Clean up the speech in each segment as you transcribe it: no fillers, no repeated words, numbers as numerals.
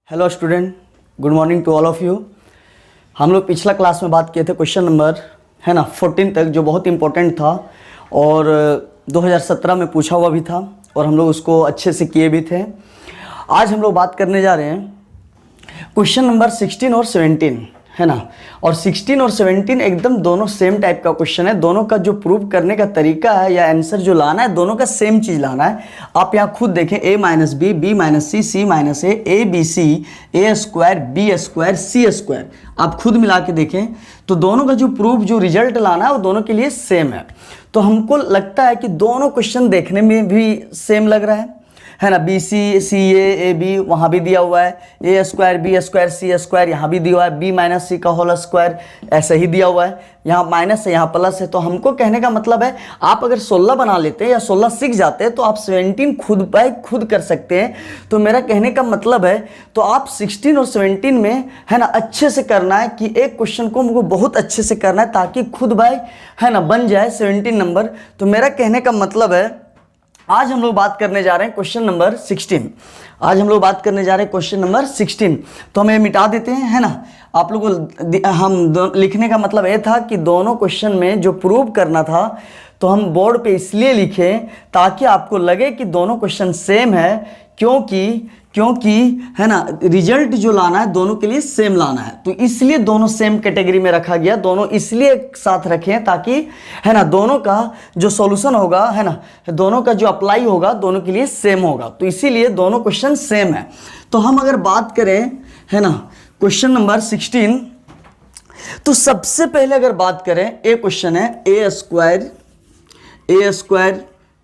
Hello student, good morning to all of you. हम लोग पिछला क्लास में बात किए थे क्वेश्चन नंबर 14 तक, जो बहुत इंपॉर्टेंट था और 2017 में पूछा हुआ भी था और हम लोग उसको अच्छे से किए भी थे। आज हम लोग बात करने जा रहे हैं क्वेश्चन नंबर 16 और 17, है ना। और 16 और 17 एकदम दोनों सेम टाइप का क्वेश्चन है। दोनों का जो प्रूव करने का तरीका है या आंसर जो लाना है, दोनों का सेम चीज़ लाना है। आप यहाँ खुद देखें, a minus B, B minus c, c minus A b c, a square B square C square, आप खुद मिला के देखें तो दोनों का जो प्रूफ जो रिजल्ट लाना है वो दोनों के लिए सेम है। तो हमको लगता है कि दोनों क्वेश्चन देखने में भी सेम लग रहा है ना। B C, C A B वहाँ भी दिया हुआ है, ए स्क्वायर बी स्क्वायर सी स्क्वायर यहाँ भी दिया हुआ है, बी माइनस सी का होल स्क्वायर ऐसे ही दिया हुआ है। यहाँ माइनस है, यहाँ प्लस है। तो हमको कहने का मतलब है, आप अगर 16 बना लेते हैं या 16 सीख जाते हैं तो आप 17 खुद बाय खुद कर सकते हैं। तो मेरा कहने का मतलब है, तो आप 16 और 17 में, है ना, अच्छे से करना है कि एक क्वेश्चन को हमको बहुत अच्छे से करना है ताकि खुद बाय, है ना, बन जाए 17 नंबर। तो मेरा कहने का मतलब है, आज हम लोग बात करने जा रहे हैं क्वेश्चन नंबर 16। आज हम लोग बात करने जा रहे हैं क्वेश्चन नंबर 16। तो हम ये मिटा देते हैं, है ना। आप लोगों को हम लिखने का मतलब ये था कि दोनों क्वेश्चन में जो प्रूव करना था तो हम बोर्ड पे इसलिए लिखें ताकि आपको लगे कि दोनों क्वेश्चन सेम है, क्योंकि है ना, रिजल्ट जो लाना है दोनों के लिए सेम लाना है। तो इसलिए दोनों सेम कैटेगरी में रखा गया। दोनों इसलिए एक साथ रखें ताकि, है ना, दोनों का जो सॉल्यूशन होगा, है ना, दोनों का जो अप्लाई होगा दोनों के लिए सेम होगा। तो इसीलिए दोनों क्वेश्चन सेम है। तो हम अगर बात करें, है ना, क्वेश्चन नंबर 16, तो सबसे पहले अगर बात करें, एक क्वेश्चन है ए स्क्वायर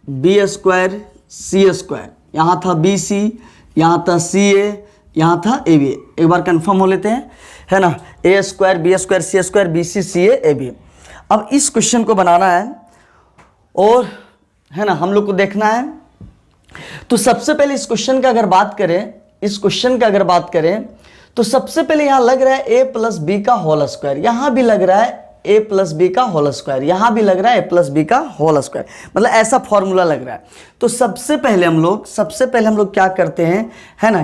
बी स्क्वायर सी स्क्वायर, यहाँ था बी सी, यहाँ था सी ए, यहाँ था ए बी। एक बार कंफर्म हो लेते हैं, है ना। A square B square C square B C C A B. अब इस क्वेश्चन को बनाना है और, है ना, हम लोग को देखना है। तो सबसे पहले इस क्वेश्चन का अगर बात करें, तो सबसे पहले यहाँ लग रहा है ए प्लस बी का होल स्क्वायर, यहाँ भी लग रहा है ए प्लस बी का होल स्क्वायर, यहाँ भी लग रहा है ए प्लस बी का होल स्क्वायर, मतलब ऐसा फॉर्मूला लग रहा है। तो सबसे पहले हम लोग क्या करते हैं, है ना,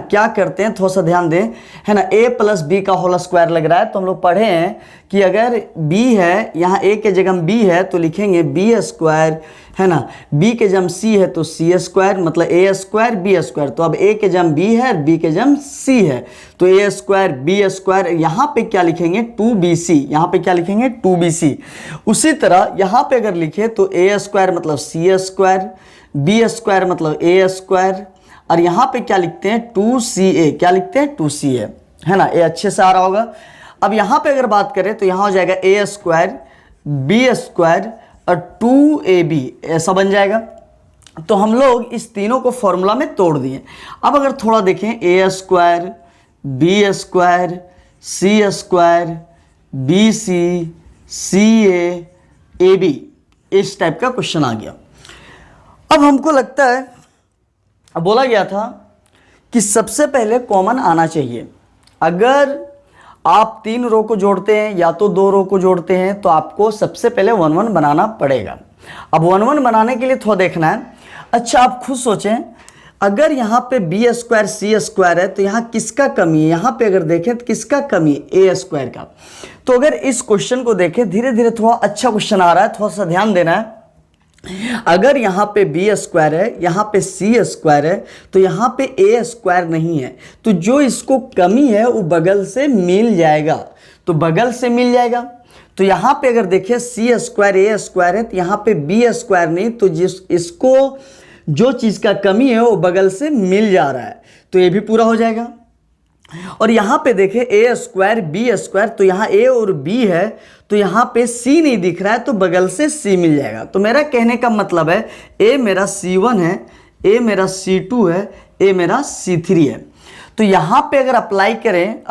थोड़ा सा ध्यान दें, है ना। ए प्लस बी का होल स्क्वायर लग रहा है तो हम लोग पढ़े हैं कि अगर b है, यहाँ a के जगह b है तो लिखेंगे b स्क्वायर, है ना। b के जम c है तो c स्क्वायर, मतलब a स्क्वायर b स्क्वायर। तो अब a के जम b है और b के जम c है तो a स्क्वायर b स्क्वायर। यहाँ पे क्या लिखेंगे, 2bc, यहाँ पे क्या लिखेंगे, 2bc। उसी तरह यहाँ पे अगर लिखे तो a स्क्वायर मतलब c स्क्वायर, b स्क्वायर मतलब a स्क्वायर, और यहाँ पे क्या लिखते हैं, 2ca, क्या लिखते हैं, 2ca, है ना। ये अच्छे से आ रहा होगा। अब यहाँ पे अगर बात करें तो यहाँ हो जाएगा a स्क्वायर b स्क्वायर और 2ab, ऐसा बन जाएगा। तो हम लोग इस तीनों को फॉर्मूला में तोड़ दिए। अब अगर थोड़ा देखें, a square b square c square bc ca ab, इस टाइप का क्वेश्चन आ गया। अब हमको लगता है, बोला गया था कि सबसे पहले कॉमन आना चाहिए। अगर आप 3 रो को जोड़ते हैं या तो 2 रो को जोड़ते हैं तो आपको सबसे पहले 1 1 बनाना पड़ेगा। अब 1 1 बनाने के लिए थोड़ा देखना है। अच्छा, आप खुद सोचें, अगर यहाँ पे बी स्क्वायर सी स्क्वायर है तो यहाँ किसका कमी है, यहाँ पे अगर देखें तो किसका कमी है, ए स्क्वायर का। तो अगर इस क्वेश्चन को देखें, धीरे धीरे थोड़ा अच्छा क्वेश्चन आ रहा है, थोड़ा सा ध्यान देना है। अगर यहाँ पे बी स्क्वायर है, यहाँ पे सी स्क्वायर है, तो यहाँ पे ए स्क्वायर नहीं है, तो जो इसको कमी है वो बगल से मिल जाएगा। तो यहाँ पे अगर देखिए सी स्क्वायर ए स्क्वायर है तो यहाँ पे बी स्क्वायर नहीं, तो इसको जो चीज़ का कमी है वो बगल से मिल जा रहा है, तो ये भी पूरा हो जाएगा। और यहाँ पे देखें ए स्क्वायर बी स्क्वायर, तो यहाँ ए और बी है तो यहाँ पे सी नहीं दिख रहा है, तो बगल से सी मिल जाएगा। तो मेरा कहने का मतलब है, ए मेरा C1 है, ए मेरा C2 है, ए मेरा C3 है। तो यहाँ पे अगर अप्लाई करें,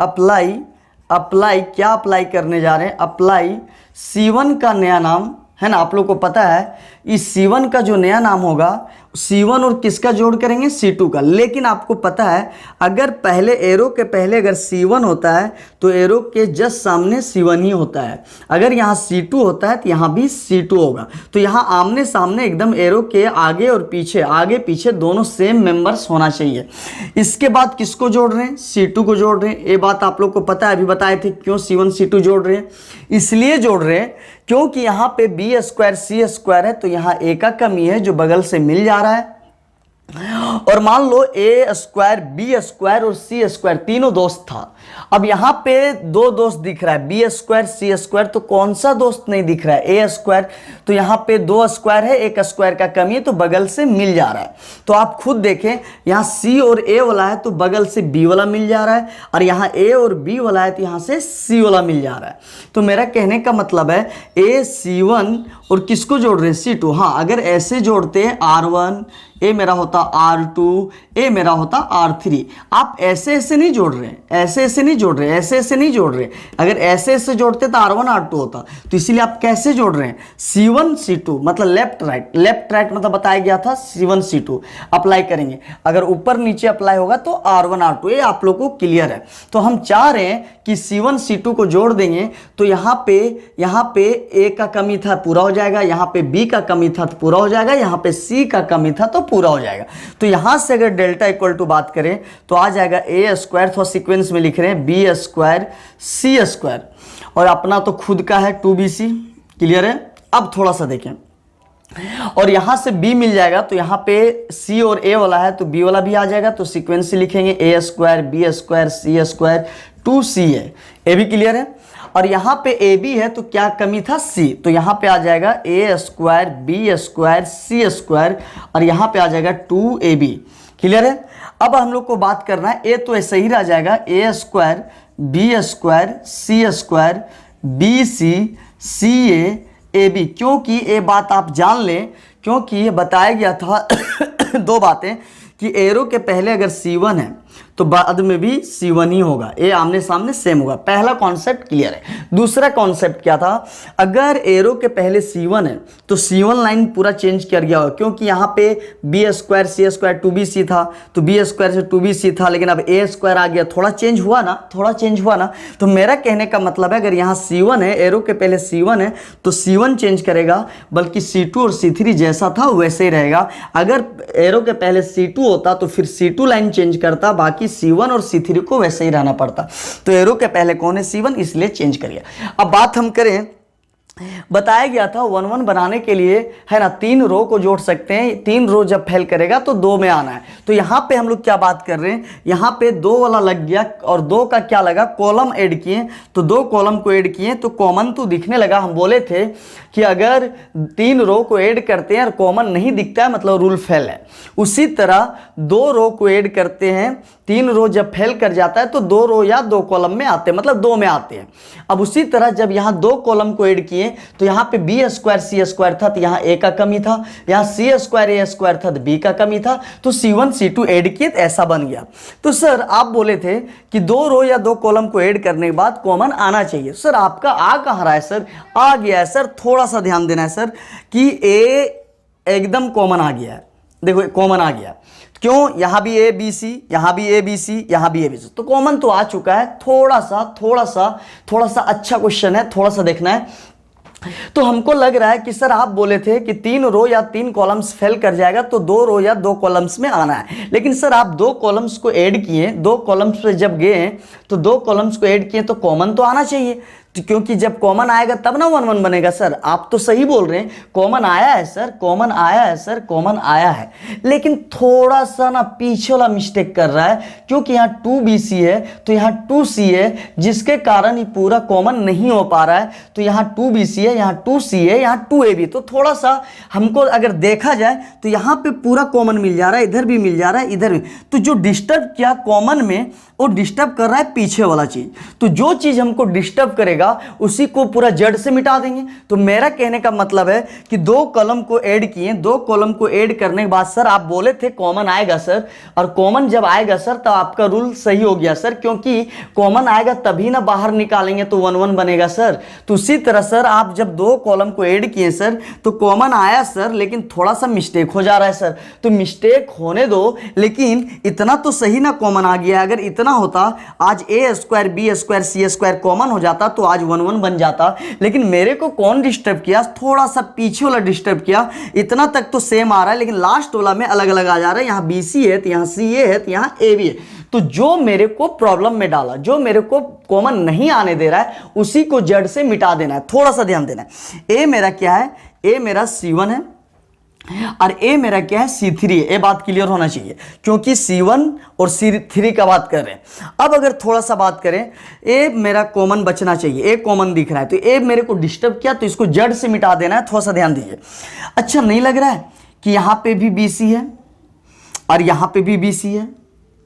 अप्लाई क्या अप्लाई करने जा रहे हैं, अप्लाई C1 का नया नाम, है ना, आप लोग को पता है इस C1 का जो नया नाम होगा C1 और किसका जोड़ करेंगे, C2 का। लेकिन आपको पता है अगर पहले एरो के पहले अगर C1 होता है तो एरो के जस्ट सामने C1 ही होता है। अगर यहाँ C2 होता है तो यहाँ भी C2 होगा। तो यहाँ आमने सामने एकदम एरो के आगे और पीछे, आगे पीछे दोनों सेम मेंबर्स होना चाहिए। इसके बाद किसको जोड़ रहे हैं, C2 को जोड़ रहे हैं। ये बात आप लोग को पता है, अभी बताए थे क्यों C1 C2 जोड़ रहे हैं। इसलिए जोड़ रहे हैं क्योंकि यहाँ पे B स्क्वायर C स्क्वायर है तो यहाँ A का कमी है जो बगल से मिल जा रहा है। और मान लो A स्क्वायर B स्क्वायर और C स्क्वायर तीनों दोस्त था। अब यहाँ पे दो दोस्त दिख रहा है, B स्क्वायर C स्क्वायर, तो कौन सा दोस्त नहीं दिख रहा है, A स्क्वायर। तो यहाँ पे दो स्क्वायर है, एक स्क्वायर का कमी है तो बगल से मिल जा रहा है। तो आप खुद देखें यहाँ C और A वाला है तो बगल से B वाला मिल जा रहा है, और यहाँ A और B वाला है तो यहाँ से C वाला मिल जा रहा है। तो मेरा कहने का मतलब है A C1 और किसको जोड़ रहे हैं, C2। हाँ, अगर ऐसे जोड़ते हैं R1, ए मेरा होता R2, ए मेरा होता R3। आप ऐसे ऐसे नहीं जोड़ रहे हैं, ऐसे ऐसे नहीं जोड़ रहे, ऐसे ऐसे नहीं जोड़ रहे। अगर ऐसे ऐसे जोड़ते तो R1 R2 होता। तो इसीलिए आप कैसे जोड़ रहे हैं, C1 C2 मतलब लेफ्ट राइट, लेफ्ट राइट मतलब बताया गया था C1 C2 अप्लाई करेंगे। अगर ऊपर नीचे अप्लाई होगा तो R1 R2। ये आप लोग को क्लियर है। तो हम चाह रहे हैं कि C1 C2 को जोड़ देंगे तो यहाँ पे A का कमी था पूरा हो जाएगा, यहाँ पे B का कमी था तो पूरा हो जाएगा, यहाँ पे C का कमी था तो पूरा हो जाएगा। तो यहां से अगर डेल्टा इक्वल टू बात करें तो आ जाएगा A स्क्वायर, थोड़ा सीक्वेंस में लिख रहे हैं B स्क्वायर C स्क्वायर, और अपना तो खुद का है 2BC। क्लियर है। अब थोड़ा सा देखें, और यहां से B मिल जाएगा तो यहाँ पे C और A वाला है तो B वाला भी आ जाएगा। तो सीक्वेंस से लिखेंगे A square B square C square 2C है। ए भी क्लियर है। और यहाँ पे ए बी है तो क्या कमी था, C। तो यहाँ पे आ जाएगा A square B square C square, और यहाँ पे आ जाएगा 2AB। क्लियर है। अब हम लोग को बात करना है, A तो ऐसे ही रह जाएगा A square B square C square BC CA AB, क्योंकि ये बात आप जान लें, क्योंकि ये बताया गया था दो बातें कि एरो के पहले अगर C1 है तो बाद में भी C1 ही होगा, ये आमने सामने सेम होगा। पहला कॉन्सेप्ट क्लियर है। दूसरा कॉन्सेप्ट क्या था, अगर एरो के पहले C1 है तो C1 लाइन पूरा चेंज कर गया होगा, क्योंकि यहाँ पे B square C square 2BC था तो B स्क्वायर से 2BC था, लेकिन अब A स्क्वायर आ गया, थोड़ा चेंज हुआ ना, थोड़ा चेंज हुआ ना। तो मेरा कहने का मतलब है अगर यहाँ C1 है, एरो के पहले C1 है तो C1 चेंज करेगा, बल्कि C2 और C3 जैसा था वैसे ही रहेगा। अगर एरो के पहले C2 होता तो फिर C2 लाइन चेंज करता, बाकी C1 और C3 को वैसे ही रहना पड़ता। तो एरो के पहले कौन है, C1, इसलिए चेंज करिए। अब बात हम करें, बताया गया था 1 1 बनाने के लिए है ना 3 रो को जोड़ सकते हैं, 3 रो जब फेल करेगा तो 2 में आना है। तो यहाँ पे हम लोग क्या बात कर रहे हैं, यहाँ पे 2 वाला लग गया और 2 का क्या लगा, कॉलम ऐड किए, तो 2 कॉलम को ऐड किए तो कॉमन तो दिखने लगा। हम बोले थे कि अगर 3 रो को ऐड करते हैं और कॉमन नहीं दिखता है मतलब रूल फेल है। उसी तरह 2 रो को ऐड करते हैं, 3 रो जब फेल कर जाता है तो 2 रो या 2 कॉलम में आते हैं, मतलब 2 में आते हैं। अब उसी तरह जब यहाँ 2 कॉलम को ऐड किए तो यहाँ पे B स्क्वायर C स्क्वायर था तो यहाँ A का कमी था, यहाँ C स्क्वायर A स्क्वायर था तो B का कमी था, तो C1 C2 ऐड किए तो ऐसा बन गया। तो सर आप बोले थे कि 2 रो या 2 कॉलम को ऐड करने के बाद कॉमन आना चाहिए। सर आपका आ कहाँ रहा है, सर आ गया है। सर थोड़ा सा ध्यान देना है सर कि A एकदम कॉमन आ गया है। देखो कॉमन आ गया, क्यों, यहाँ भी ए बी सी, यहाँ भी ए बी सी, यहाँ भी ए बी सी, तो कॉमन तो आ चुका है। थोड़ा सा अच्छा क्वेश्चन है, थोड़ा सा देखना है। तो हमको लग रहा है कि सर आप बोले थे कि 3 रो या 3 कॉलम्स फेल कर जाएगा तो 2 रो या 2 कॉलम्स में आना है, लेकिन सर आप 2 कॉलम्स को ऐड किए, 2 कॉलम्स पे जब गए तो 2 कॉलम्स को ऐड किए तो कॉमन तो आना चाहिए, क्योंकि जब कॉमन आएगा तब ना 1 1 बनेगा। सर आप तो सही बोल रहे हैं, कॉमन आया है सर, कॉमन आया है सर, कॉमन आया है, लेकिन थोड़ा सा ना पीछे वाला मिस्टेक कर रहा है, क्योंकि यहाँ 2BC है तो यहाँ 2C है, जिसके कारण ये पूरा कॉमन नहीं हो पा रहा है। तो यहाँ 2BC है, यहाँ 2C है, यहाँ 2AB, तो थोड़ा सा हमको अगर देखा जाए तो यहाँ पे पूरा कॉमन मिल जा रहा है, इधर भी मिल जा रहा है, इधर भी। तो जो डिस्टर्ब किया कॉमन में वो डिस्टर्ब कर रहा है पीछे वाला चीज। तो जो चीज हमको डिस्टर्ब करेगा बचेगा उसी को पूरा जड़ से मिटा देंगे। तो मेरा कहने का मतलब है कि दो कॉलम को ऐड किए, दो कॉलम को ऐड करने के बाद सर आप बोले थे कॉमन आएगा सर, और कॉमन जब आएगा सर तब आपका रूल सही हो गया सर, क्योंकि कॉमन आएगा तभी ना बाहर निकालेंगे तो 1 1 बनेगा सर। तो उसी तरह सर आप जब दो कॉलम को ऐड किए सर तो कॉमन आया सर, लेकिन थोड़ा सा मिस्टेक हो जा रहा है सर। तो मिस्टेक होने दो, लेकिन इतना तो सही ना कॉमन आ गया। अगर इतना होता आज a square B square C square common हो जाता तो आज 1 1 बन जाता। लेकिन मेरे को कौन डिस्टर्ब किया, थोड़ा सा पीछे वाला डिस्टर्ब किया। इतना तक तो सेम आ रहा है, लेकिन लास्ट वाला में अलग अलग आ जा रहा है। यहाँ BC है तो यहाँ CA है तो यहाँ AB है। तो जो मेरे को प्रॉब्लम में डाला, जो मेरे को कॉमन नहीं आने दे रहा है, उसी को जड़ से मिटा देना है। थोड़ा सा ध्यान देना है। A मेरा क्या है, A मेरा C1 है और A मेरा क्या है, C3 है। ये बात क्लियर होना चाहिए, क्योंकि C1 और C3 का बात कर रहे हैं। अब अगर थोड़ा सा बात करें, A मेरा कॉमन बचना चाहिए, A कॉमन दिख रहा है तो A मेरे को डिस्टर्ब किया तो इसको जड़ से मिटा देना है। थोड़ा सा ध्यान दीजिए। अच्छा नहीं लग रहा है कि यहाँ पे भी BC है और यहाँ पे भी BC है,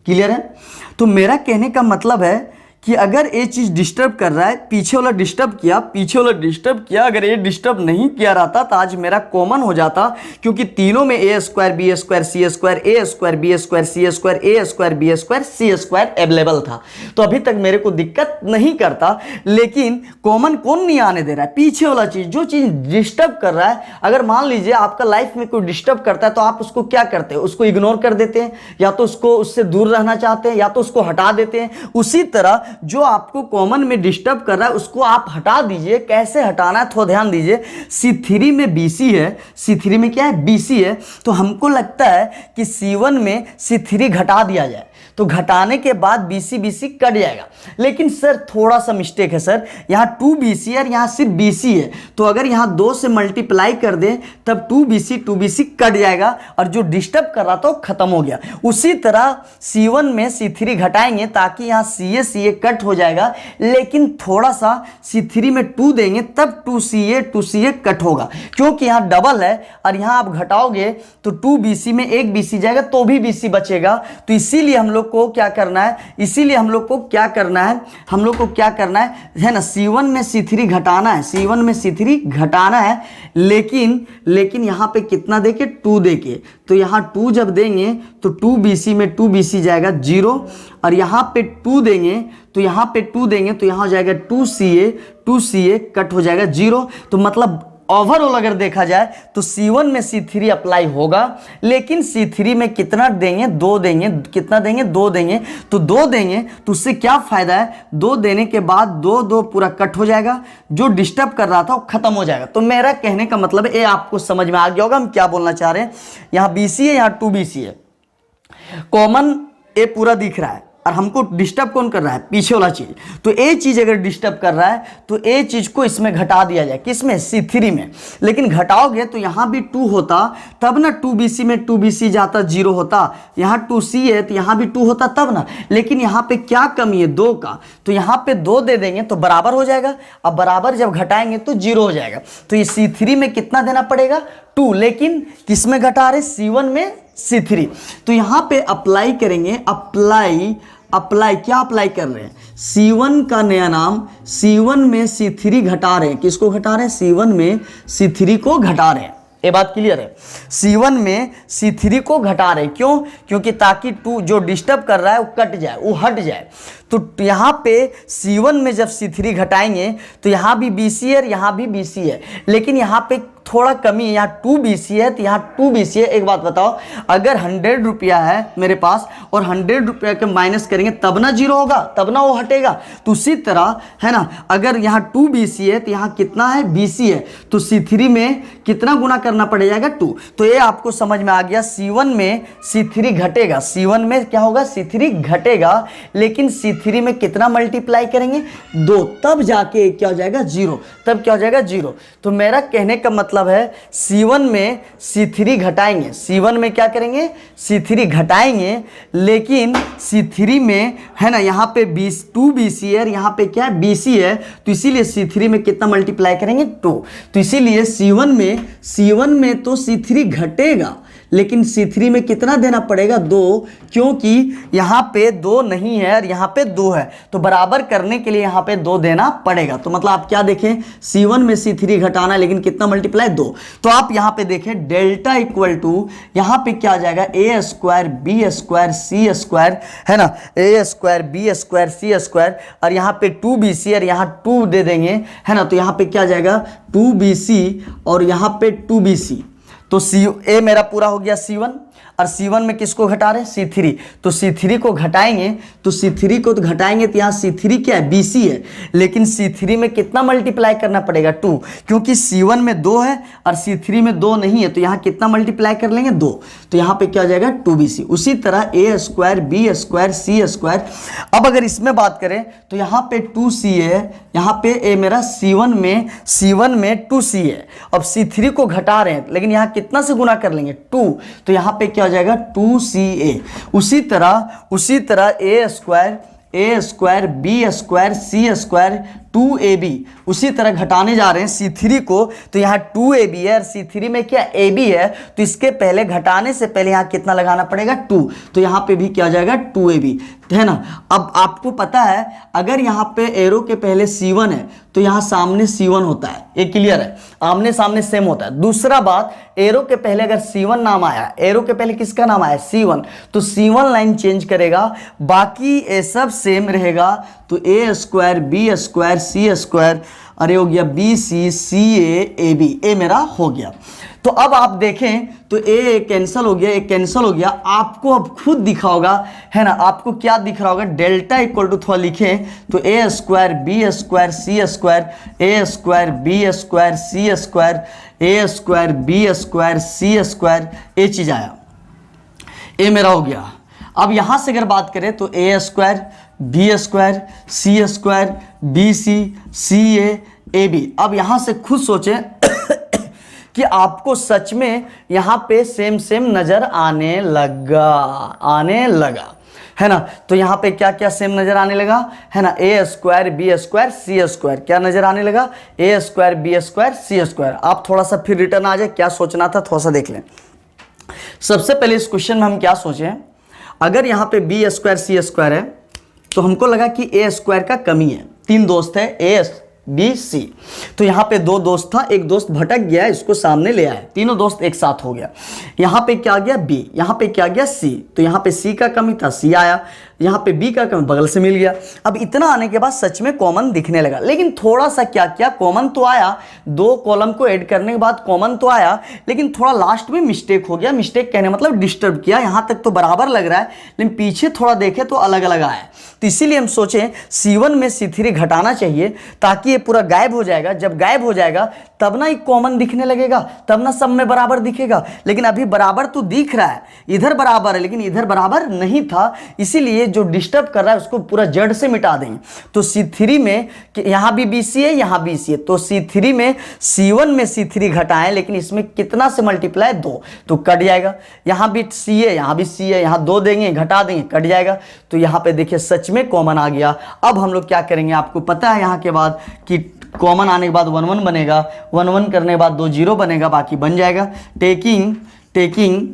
क्लियर है। तो मेरा कहने का मतलब है कि अगर ये चीज़ डिस्टर्ब कर रहा है, पीछे वाला डिस्टर्ब किया, पीछे वाला डिस्टर्ब किया, अगर ये डिस्टर्ब नहीं किया रहता तो आज मेरा कॉमन हो जाता, क्योंकि तीनों में a square B square C square, a square B square C square, a square B square C square available था। तो अभी तक मेरे को दिक्कत नहीं करता। लेकिन कॉमन कौन नहीं आने दे रहा है, पीछे वाला चीज़, जो चीज़ डिस्टर्ब कर रहा है। अगर मान लीजिए आपका लाइफ में कोई डिस्टर्ब करता है तो आप उसको क्या करते हैं, उसको इग्नोर कर देते हैं, या तो उसको उससे दूर रहना चाहते हैं, या तो उसको हटा देते हैं। उसी तरह जो आपको कॉमन में डिस्टर्ब कर रहा है उसको आप हटा दीजिए। कैसे हटाना है थोड़ा ध्यान दीजिए। C3 में BC है, C3 में क्या है, BC है। तो हमको लगता है कि C1 में C3 घटा दिया जाए, तो घटाने के बाद BC कट जाएगा। लेकिन सर थोड़ा सा मिस्टेक है सर, यहाँ 2BC और यहाँ सिर्फ BC है। तो अगर यहाँ 2 से मल्टीप्लाई कर दें तब 2BC कट जाएगा, और जो डिस्टर्ब कर रहा था वो खत्म हो गया। उसी तरह C1 में C3 घटाएंगे ताकि यहाँ CA कट हो जाएगा। लेकिन थोड़ा सा C3 में 2 देंगे तब 2CA कट होगा, क्योंकि यहाँ डबल है और यहाँ आप घटाओगे तो 2BC में एक BC जाएगा तो भी BC बचेगा। तो इसीलिए हम लोग को क्या करना है, हम लोग को क्या करना है ना, C1 में C3 घटाना है, C1 में C3 घटाना है। लेकिन यहाँ पे कितना देके, 2 देके। तो यहाँ 2 जब देंगे तो 2BC में 2BC जाएगा 0, और यहाँ पे 2 देंगे तो यहाँ पे 2 देंगे तो यहाँ हो जाएगा 2CA कट हो जाएगा 0। तो मतलब ओवरऑल अगर देखा जाए तो C1 में C3 अप्लाई होगा, लेकिन C3 में कितना देंगे, 2 देंगे। कितना देंगे, 2 देंगे। तो 2 देंगे तो उससे क्या फायदा है, 2 देने के बाद 2 पूरा कट हो जाएगा, जो डिस्टर्ब कर रहा था वो खत्म हो जाएगा। तो मेरा कहने का मतलब है, ये आपको समझ में आ गया होगा हम क्या बोलना चाह रहे हैं। यहाँ BC है, यहाँ 2BC है, कॉमन ए पूरा दिख रहा है, और हमको डिस्टर्ब कौन कर रहा है, पीछे वाला चीज। तो ए चीज अगर डिस्टर्ब कर रहा है तो ए चीज को इसमें घटा दिया जाए, किसमें, C3 में। लेकिन घटाओगे तो यहाँ भी 2 होता, तब ना 2BC में 2BC जाता 0 होता, यहाँ 2C है तो यहाँ भी 2 होता तब ना। लेकिन यहाँ पे क्या कमी है, 2 का, तो यहाँ पे 2 दे देंगे तो बराबर हो जाएगा। अब बराबर जब घटाएंगे तो 0 हो जाएगा। तो ये C3 में कितना देना पड़ेगा, 2। लेकिन किस में घटा रहे, C1 में C3। तो यहाँ पे अप्लाई करेंगे, अप्लाई क्या अप्लाई कर रहे हैं, C1 का नया नाम, C1 में C3 घटा रहे हैं। किसको घटा रहे हैं, C1 में C3 को घटा रहे हैं। ये बात क्लियर है, C1 में C3 को घटा रहे हैं। क्यों, क्योंकि ताकि 2 जो डिस्टर्ब कर रहा है वो कट जाए, वो हट जाए। तो यहाँ पे C1 में जब C3 घटाएंगे तो यहाँ भी BC है, यहाँ भी BC है, लेकिन यहाँ पे थोड़ा कमी है, यहाँ 2BC है तो यहाँ 2BC है। एक बात बताओ, अगर 100 रुपया है मेरे पास और 100 रुपया के माइनस करेंगे तब ना 0 होगा, तब ना वो हटेगा। तो उसी तरह है ना, अगर यहाँ 2BC है तो यहाँ कितना है, BC है, तो C3 में कितना गुना करना पड़ जाएगा, 2। तो ये आपको समझ में आ गया। C1 में C3 घटेगा, C1 में क्या होगा, C3 घटेगा, लेकिन C3 में कितना मल्टीप्लाई करेंगे, 2, तब जाके क्या हो जाएगा, 0। तब क्या हो जाएगा, 0। तो मेरा कहने का मतलब है C1 में C3 घटाएंगे, C1 में क्या करेंगे, C3 घटाएंगे, लेकिन C3 में है ना, यहाँ पे 2BC है, यहाँ पे क्या है, BC है, तो इसीलिए C3 में कितना मल्टीप्लाई करेंगे, 2। तो इसीलिए C1 में तो C3 घटेगा, लेकिन C3 में कितना देना पड़ेगा 2, क्योंकि यहाँ पे 2 नहीं है और यहाँ पे 2 है, तो बराबर करने के लिए यहाँ पे 2 देना पड़ेगा। तो मतलब आप क्या देखें, C1 में C3 घटाना, लेकिन कितना मल्टीप्लाई 2। तो आप यहाँ पे देखें डेल्टा इक्वल टू यहाँ पे क्या आ जाएगा a square B square C square, है ना, a square B square C square, और यहाँ पे 2bc और यहाँ 2 दे देंगे, है ना, तो यहाँ पे क्या आ जाएगा 2bc और यहाँ पे 2bc। तो a मेरा पूरा हो गया C1, और C1 में किसको घटा रहे हैं C3, तो C3 को घटाएंगे, तो C3 को तो घटाएंगे तो यहाँ C3 क्या है BC है, लेकिन C3 में कितना मल्टीप्लाई करना पड़ेगा 2, क्योंकि C1 में 2 है और C3 में 2 नहीं है, तो यहाँ कितना मल्टीप्लाई कर लेंगे 2, तो यहाँ पे क्या हो जाएगा 2bc। उसी तरह a square B square C square. अब अगर इसमें बात करें तो यहाँ पे 2c है, यहाँ पे a मेरा C1 में 2c है। अब C3 को घटा रहे हैं, लेकिन यहाँ कितना से गुना कर लेंगे 2, तो यहाँ पे क्या हो जाएगा 2ca। उसी तरह a square B square C square 2ab, उसी तरह घटाने जा रहे हैं C3 को, तो यहाँ 2ab है और C3 में क्या ab है, तो इसके पहले घटाने से पहले यहाँ कितना लगाना पड़ेगा 2, तो यहाँ पे भी क्या हो जाएगा 2ab, है ना। अब आपको पता है अगर यहाँ पे एरो के पहले C1 है तो यहाँ सामने C1 होता है, ये क्लियर है, आमने सामने सेम होता है। दूसरा बात, एरो के पहले अगर C1 नाम आया, एरो के पहले किसका नाम आया C1, तो C1 लाइन चेंज करेगा, बाकी ये सब सेम रहेगा। तो a square B square C square, अरे हो गया BC CA AB, ए मेरा हो गया। तो अब आप देखें तो ए कैंसिल हो गया, एक कैंसिल हो गया, आपको अब खुद दिखा होगा, है ना, आपको क्या दिख रहा होगा, डेल्टा इक्वल टू थोड़ा लिखें तो a square B square C square, a square B square C square, a square B square C square, ये चीज आया, ए मेरा हो गया। अब यहां से अगर बात करें तो a square B square C square BC CA AB। अब यहां से खुद सोचें कि आपको सच में यहां पे सेम नजर आने लगा, है ना। तो यहां पे क्या क्या सेम नजर आने लगा, है ना, a square B square C square क्या नजर आने लगा, a square B square C square. आप थोड़ा सा फिर रिटर्न आ जाए, क्या सोचना था थोड़ा सा देख लें। सबसे पहले इस क्वेश्चन में हम क्या सोचें, अगर यहाँ पे बी स्क्वायर सी स्क्वायर है तो हमको लगा कि a स्क्वायर का कमी है, 3 दोस्त है A B C, तो यहाँ पे 2 दोस्त था, एक दोस्त भटक गया, इसको सामने ले आए, तीनों दोस्त एक साथ हो गया। यहाँ पे क्या गया B, यहाँ पे क्या गया C, तो यहाँ पे C का कमी था, C आया, यहाँ पे B का कमी बगल से मिल गया। अब इतना आने के बाद सच में कॉमन दिखने लगा, लेकिन थोड़ा सा क्या किया, कॉमन तो आया, 2 कॉलम को ऐड करने के बाद कॉमन तो आया, लेकिन थोड़ा लास्ट में मिस्टेक हो गया। मिस्टेक कहने मतलब डिस्टर्ब किया, यहाँ तक तो बराबर लग रहा है, लेकिन पीछे थोड़ा देखे तो अलग अलग आया। तो इसीलिए हम सोचें C1 में C3 घटाना चाहिए, ताकि ये पूरा गायब हो जाएगा। जब गायब हो जाएगा तब ना एक कॉमन दिखने लगेगा, तब ना सब में बराबर दिखेगा। लेकिन अभी बराबर तो दिख रहा है, इधर बराबर है लेकिन इधर बराबर नहीं था, इसीलिए जो डिस्टर्ब कर रहा है उसको पूरा जड़ से मिटा देंगे। तो C3 में यहाँ भी BC है, यहाँ BC है, तो C3 में C1 में C3 घटाएं, लेकिन इसमें कितना से मल्टीप्लाई 2, तो कट जाएगा। यहाँ भी C है, यहाँ भी C है, यहाँ 2 देंगे घटा देंगे कट जाएगा। तो यहाँ पे देखिए सच में कॉमन आ गया। अब हम लोग क्या करेंगे, आपको पता है यहाँ के बाद कि कॉमन आने के बाद 1 1 बनेगा, 1 1 करने के बाद 2 0 बनेगा, बाकी बन जाएगा। Taking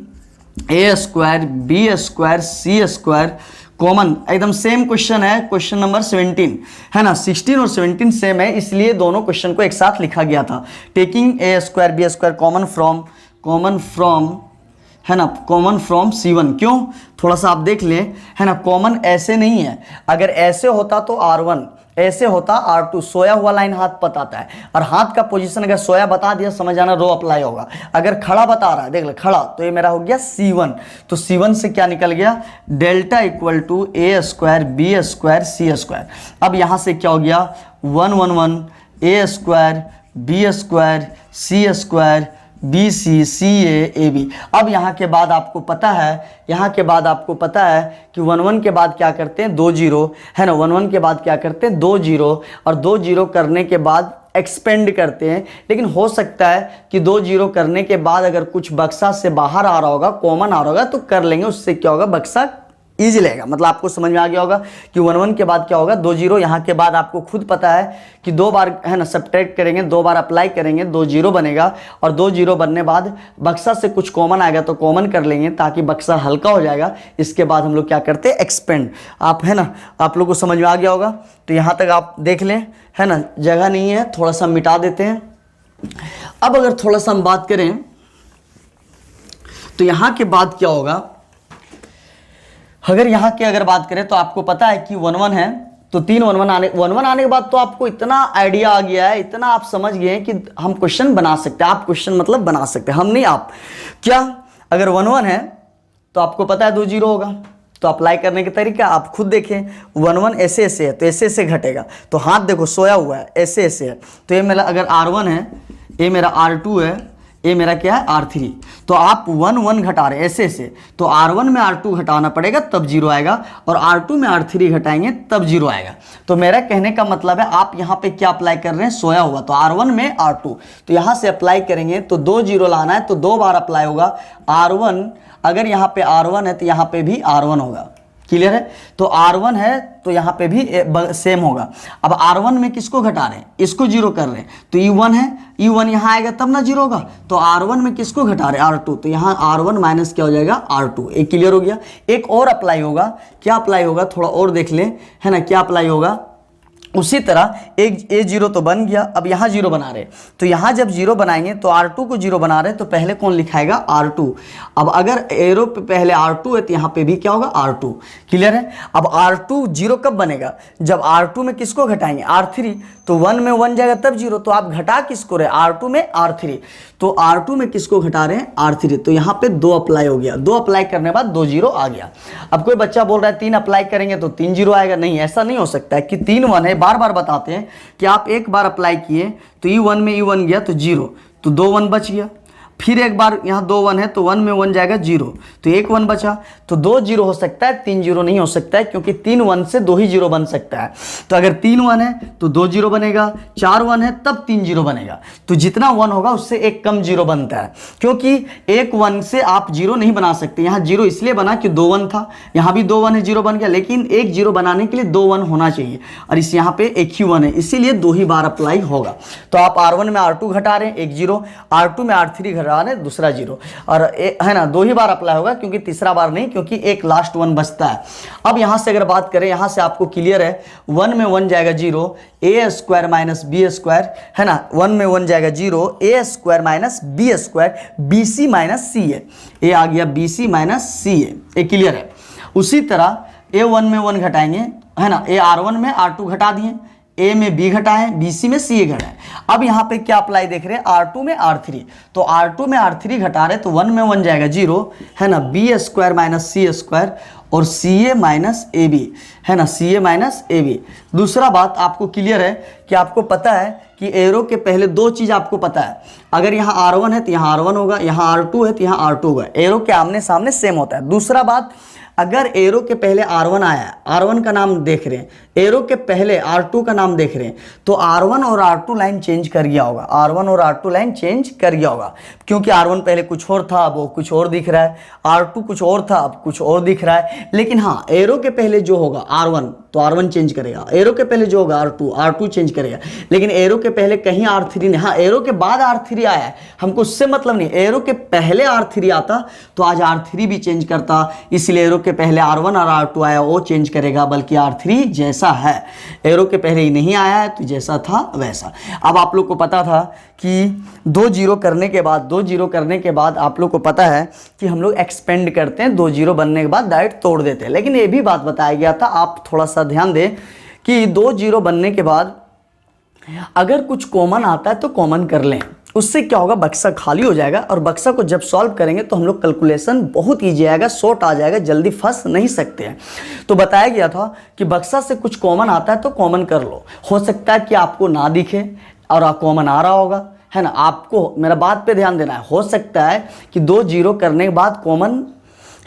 a square B square C square common, एकदम सेम क्वेश्चन है, क्वेश्चन नंबर 17 है ना, 16 और 17 सेम है, इसलिए दोनों क्वेश्चन को एक साथ लिखा गया था। Taking a square B square common from है ना, कॉमन फ्रॉम C1। क्यों, थोड़ा सा आप देख लें, है ना, कॉमन ऐसे नहीं है, अगर ऐसे होता तो R1, ऐसे होता R2, सोया हुआ लाइन हाथ बताता है, और हाथ का पोजीशन अगर सोया बता दिया समझ जाना रो अप्लाई होगा। अगर खड़ा बता रहा है, देख ले खड़ा, तो ये मेरा हो गया C1। तो C1 से क्या निकल गया, delta equal to a square B square C square. अब यहाँ से क्या हो गया 1 1 1 a square B square C square BC CA AB। अब यहाँ के बाद आपको पता है, कि 1 1 के बाद क्या करते हैं 2 0, है ना, 1 1 के बाद क्या करते हैं 2 0, और 2 0 करने के बाद एक्सपेंड करते हैं। लेकिन हो सकता है कि 2 0 करने के बाद अगर कुछ बक्सा से बाहर आ रहा होगा, कॉमन आ रहा होगा, तो कर लेंगे, उससे क्या होगा बक्सा ईजी लगेगा। मतलब आपको समझ में आ गया होगा कि 1 1 के बाद क्या होगा, 2 जीरो। यहाँ के बाद आपको खुद पता है कि 2 बार है ना सब्ट्रैक्ट करेंगे, 2 बार अप्लाई करेंगे, 2 जीरो बनेगा, और 2 जीरो बनने बाद बक्सा से कुछ कॉमन आएगा तो कॉमन कर लेंगे ताकि बक्सा हल्का हो जाएगा। इसके बाद हम लोग क्या करते हैं, एक्सपेंड। आप है ना, आप लोग को समझ में आ गया होगा। तो यहाँ तक आप देख लें, है ना, जगह नहीं है, थोड़ा सा मिटा देते हैं। अब अगर थोड़ा सा हम बात करें तो यहाँ के बाद क्या होगा, अगर यहाँ की अगर बात करें तो आपको पता है कि 1 1 है, तो 3 1 1 आने के बाद तो आपको इतना आइडिया आ गया है, इतना आप समझ गए हैं कि हम क्वेश्चन बना सकते हैं। आप क्वेश्चन मतलब बना सकते हैं, हम नहीं आप। क्या, अगर 1 1 है तो आपको पता है 2 जीरो होगा, तो अप्लाई करने के तरीका आप खुद देखें। 1 1 ऐसे ऐसे है तो ऐसे ऐसे घटेगा, तो हाथ देखो सोया हुआ है, ऐसे ऐसे है। तो ये मेरा अगर R1 है, ये मेरा R2 है, ये मेरा क्या है R3। तो आप 1 1 घटा रहे ऐसे ऐसे, तो R1 में R2 घटाना पड़ेगा तब जीरो आएगा, और R2 में R3 घटाएंगे तब जीरो आएगा। तो मेरा कहने का मतलब है आप यहाँ पे क्या अप्लाई कर रहे हैं, सोया हुआ, तो R1 में R2, तो यहाँ से अप्लाई करेंगे तो 2 जीरो लाना है तो 2 बार अप्लाई होगा। R1 अगर यहाँ पे R1 है तो यहाँ पे भी R1 होगा, क्लियर है। तो R1 है तो यहाँ पे भी सेम होगा। अब R1 में किसको घटा रहे हैं, इसको जीरो कर रहे हैं, तो E1 है, E1 यहाँ आएगा तब ना जीरो होगा। तो R1 में किसको घटा रहे हैं, R2, तो यहाँ R1 माइनस क्या हो जाएगा, R2। एक क्लियर हो गया। एक और अप्लाई होगा, क्या अप्लाई होगा, थोड़ा और देख लें, है ना, क्या अप्लाई होगा। उसी तरह एक ए जीरो तो बन गया, अब यहाँ जीरो बना रहे, तो यहाँ जब जीरो बनाएंगे तो R2 को जीरो बना रहे, तो पहले कौन लिखाएगा, R2। अब अगर एरो पे पहले R2 है तो यहाँ पे भी क्या होगा, R2, क्लियर है। अब R2 जीरो कब बनेगा, जब R2 में किसको घटाएंगे, R3, तो 1 में 1 जाएगा तब जीरो, तो आप घटा किसको रहे, R2 में R3, तो R2 में किसको घटा रहे हैं, R3, तो यहाँ पे 2 अप्लाई हो गया। 2 अप्लाई करने के बाद 2 जीरो आ गया। अब कोई बच्चा बोल रहा है 3 अप्लाई करेंगे तो 3 जीरो आएगा, नहीं, ऐसा नहीं हो सकता है कि 3 1 है। बार बार बताते हैं कि आप एक बार अप्लाई किए तो E1 में E1 गया तो जीरो, तो 2 1 बच गया। फिर एक बार यहाँ 2 1 है तो 1 में 1 जाएगा जीरो, तो 1 1 बचा, तो 2 जीरो हो सकता है, 3 जीरो नहीं हो सकता है, क्योंकि 3 1 से 2 ही जीरो बन सकता है। तो अगर 3 1 है तो 2 जीरो बनेगा, 4 1 है तब 3 जीरो बनेगा। तो जितना 1 होगा उससे एक कम जीरो बनता है, क्योंकि एक 1 से आप जीरो नहीं बना सकते। यहाँ जीरो इसलिए बना कि 2 1 था, यहाँ भी 2 1 है, जीरो बन गया, लेकिन एक जीरो बनाने के लिए 2 1 होना चाहिए, और इस यहाँ पे एक ही 1 है, इसीलिए 2 ही बार अप्लाई होगा। तो आप R1 में R2 घटा रहे हैं, एक जीरो, R2 में R3 घटा रहे हैं, दूसरा जीरो, और है ना 2 ही बार अप्लाई होगा, क्योंकि तीसरा बार नहीं, क्योंकि एक लास्ट 1 बचता है। अब यहाँ से अगर बात करें, यहाँ से आपको क्लियर है, 1 में 1 जाएगा zero, A square minus B square, है ना, 1 में 1 जाएगा zero, A square minus B square, B C minus C A, ये आ गया B C minus C A, ये क्लियर है। उसी तरह A1 में 1 घटाएंगे, है ना, ए R1 में R2 घटा दिए, ए में बी घटाएं, बी सी में सी ए घटाएं। अब यहाँ पे क्या अप्लाई देख रहे हैं, R2 में R3, तो R2 में R3 घटा रहे, तो 1 में 1 जाएगा जीरो, है ना, बी स्क्वायर माइनस सी स्क्वायर, और सी ए माइनस ए बी, है ना, सी ए माइनस ए बी। दूसरा बात आपको क्लियर है कि आपको पता है कि एरो के पहले 2 चीज़ आपको पता है, अगर यहाँ R1 है तो यहाँ R1 होगा, यहाँ R2 है तो यहाँ R2 होगा, एरो के आमने सामने सेम होता है। दूसरा बात, अगर एरो के पहले R1 आया है, R1 का नाम देख रहे हैं, एरो के पहले R2 का नाम देख रहे हैं, तो R1 और R2 लाइन चेंज कर गया होगा, R1 और R2 लाइन चेंज कर गया होगा, क्योंकि R1 पहले कुछ और था, अब वो कुछ और दिख रहा है, R2 कुछ और था, अब कुछ और दिख रहा है। लेकिन हाँ, एरो के पहले जो होगा R1 तो R1 चेंज करेगा, एरो के पहले जो होगा R2 चेंज करेगा, लेकिन एरो के पहले कहीं R3 नहीं, हाँ एरो के बाद R3 आया है, हमको उससे मतलब नहीं, एरो के पहले R3 आता तो आज R3 भी चेंज करता, इसलिए एरो के पहले R1 और R2 आया वो चेंज करेगा, बल्कि R3 जैसा है, एरो के पहले ही नहीं आया है तो जैसा था वैसा। अब आप लोग को पता था कि 2 जीरो करने के बाद आप लोग को पता है कि हम लोग एक्सपेंड करते हैं, 2 जीरो बनने के बाद डायरेक्ट तोड़ देते हैं। लेकिन ये भी बात बताया गया था, आप थोड़ा सा ध्यान दें कि 2 जीरो बनने के बाद अगर कुछ कॉमन आता है तो कॉमन कर लें, उससे क्या होगा, बक्सा खाली हो जाएगा, और बक्सा को जब सॉल्व करेंगे तो हम लोग कैलकुलेशन बहुत ईजी आएगा, शॉर्ट आ जाएगा, जल्दी फंस नहीं सकते हैं। तो बताया गया था कि बक्सा से कुछ कॉमन आता है तो कॉमन कर लो, हो सकता है कि आपको ना दिखे और कॉमन आ रहा होगा, है ना, आपको मेरा बात पे ध्यान देना है, हो सकता है कि 2 जीरो करने के बाद कॉमन,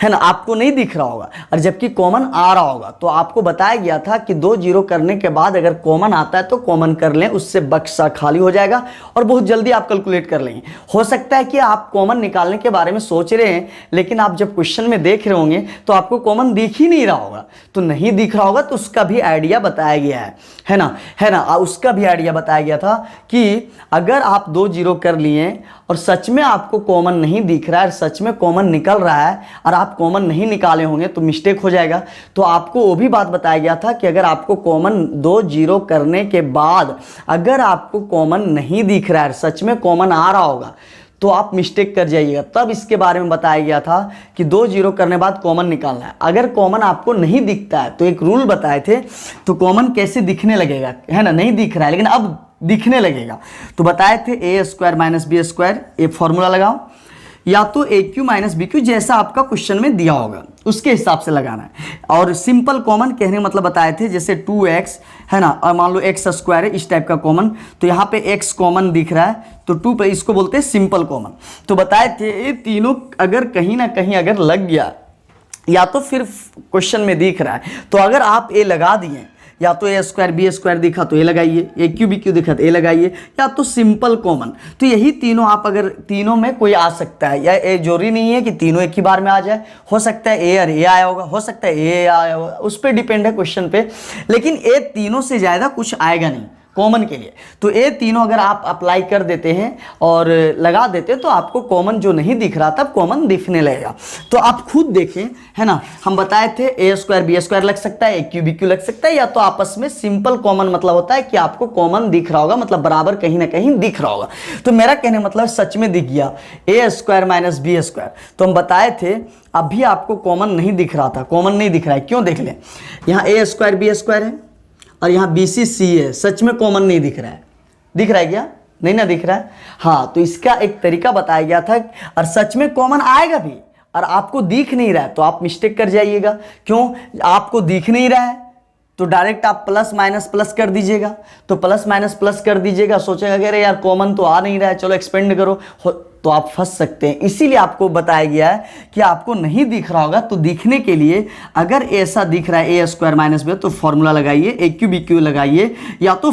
है ना, आपको नहीं दिख रहा होगा, और जबकि कॉमन आ रहा होगा। तो आपको बताया गया था कि 2 जीरो करने के बाद अगर कॉमन आता है तो कॉमन कर लें, उससे बक्सा खाली हो जाएगा और बहुत जल्दी आप कैलकुलेट कर लेंगे। हो सकता है कि आप कॉमन निकालने के बारे में सोच रहे हैं, लेकिन आप जब क्वेश्चन में देख रहे होंगे तो आपको कॉमन दिख ही नहीं रहा होगा। तो नहीं दिख रहा होगा तो उसका भी आइडिया बताया गया है ना, उसका भी आइडिया बताया गया था कि अगर आप 2 जीरो कर लिए और सच में आपको कॉमन नहीं दिख रहा है, सच में कॉमन निकल रहा है और आप कॉमन नहीं निकाले होंगे तो मिस्टेक हो जाएगा। तो आपको वो भी बात बताया गया था कि अगर आपको कॉमन 2 जीरो करने के बाद अगर आपको कॉमन नहीं दिख रहा है, सच में कॉमन आ रहा होगा, तो आप मिस्टेक कर जाइएगा। तब इसके बारे में बताया गया था कि 2 जीरो करने बाद कॉमन निकालना है। अगर कॉमन आपको नहीं दिखता है तो एक रूल बताए थे, तो कॉमन कैसे दिखने लगेगा, है ना, नहीं दिख रहा है लेकिन अब दिखने लगेगा। तो बताए थे ए स्क्वायर माइनस बी स्क्वायर, ये फॉर्मूला लगाओ, या तो ए क्यू माइनस बी क्यू जैसा आपका क्वेश्चन में दिया होगा उसके हिसाब से लगाना है। और सिंपल कॉमन कहने का मतलब बताए थे, जैसे 2x है ना, और मान लो x स्क्वायर है, इस टाइप का कॉमन, तो यहाँ पे x कॉमन दिख रहा है तो 2 पे इसको बोलते हैं सिंपल कॉमन। तो बताए थे ये तीनों अगर कहीं ना कहीं अगर लग गया, या तो फिर क्वेश्चन में दिख रहा है, तो अगर आप ए लगा दिए, या तो ए स्क्वायर बी स्क्वायर दिखा तो ए लगाइए, ए क्यू बी क्यू दिखा तो ए लगाइए, या तो सिंपल कॉमन। तो यही तीनों आप अगर तीनों में कोई आ सकता है, या ए जरूरी नहीं है कि तीनों एक ही बार में आ जाए, हो सकता है ए और ए आया होगा, हो सकता है ए आया होगा, उस पर डिपेंड है क्वेश्चन पे, लेकिन ए तीनों से ज़्यादा कुछ आएगा नहीं कॉमन के लिए। तो ये तीनों अगर आप अप्लाई कर देते हैं और लगा देते हैं तो आपको कॉमन जो नहीं दिख रहा था कॉमन दिखने लगेगा। तो आप खुद देखें, है ना, हम बताए थे ए स्क्वायर बी स्क्वायर लग सकता है, ए क्यू बी क्यू लग सकता है, या तो आपस में सिंपल कॉमन मतलब होता है कि आपको कॉमन दिख रहा होगा, मतलब बराबर कहीं ना कहीं दिख रहा होगा। तो मेरा कहने मतलब सच में दिख गया ए स्क्वायर माइनस बी स्क्वायर। तो हम बताए थे अभी आपको कॉमन नहीं दिख रहा था, कॉमन नहीं दिख रहा है, क्यों देख लें, यहाँ ए स्क्वायर बी स्क्वायर है और यहाँ बी सी सी है, सच में कॉमन नहीं दिख रहा है, दिख रहा है क्या, नहीं ना दिख रहा है। हाँ, तो इसका एक तरीका बताया गया था, और सच में कॉमन आएगा भी और आपको दिख नहीं रहा है तो आप मिस्टेक कर जाइएगा। क्यों, आपको दिख नहीं रहा है तो डायरेक्ट आप प्लस माइनस प्लस कर दीजिएगा, तो प्लस माइनस प्लस कर दीजिएगा, सोचेगा कि अरे यार कॉमन तो आ नहीं रहा है, चलो एक्सपेंड करो, तो आप फंस सकते हैं। इसीलिए आपको बताया गया है कि आपको नहीं दिख रहा होगा तो दिखने के लिए अगर ऐसा दिख रहा है ए स्क्वायर माइनस बी, तो फॉर्मूला लगाइए, ए क्यू बी क्यू लगाइए, या तो